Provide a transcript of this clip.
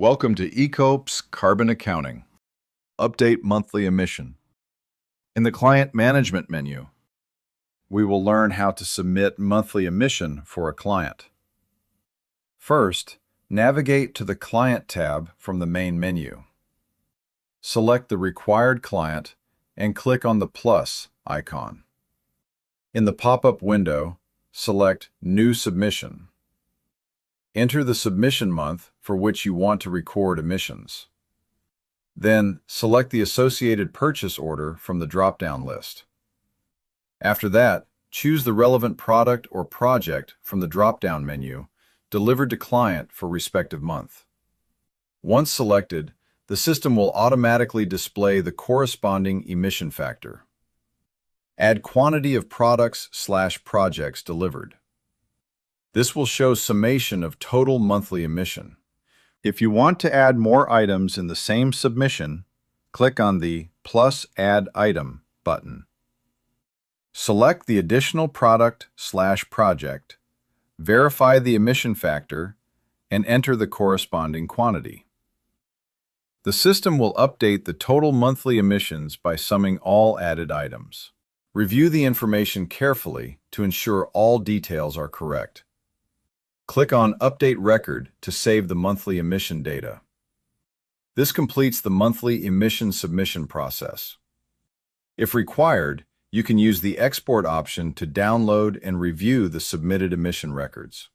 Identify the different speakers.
Speaker 1: Welcome to ECOPS Carbon Accounting. Update monthly emission. In the Client Management menu, we will learn how to submit monthly emission for a client. First, navigate to the Client tab from the main menu. Select the required client and click on the plus icon. In the pop-up window, select New Submission. Enter the submission month for which you want to record emissions. Then, select the associated purchase order from the drop-down list. After that, choose the relevant product or project from the drop-down menu, delivered to client for respective month. Once selected, the system will automatically display the corresponding emission factor. Add quantity of products/projects delivered. This will show summation of total monthly emission. If you want to add more items in the same submission, click on the plus Add Item button. Select the additional product/project, verify the emission factor, and enter the corresponding quantity. The system will update the total monthly emissions by summing all added items. Review the information carefully to ensure all details are correct. Click on Update Record to save the monthly emission data. This completes the monthly emission submission process. If required, you can use the Export option to download and review the submitted emission records.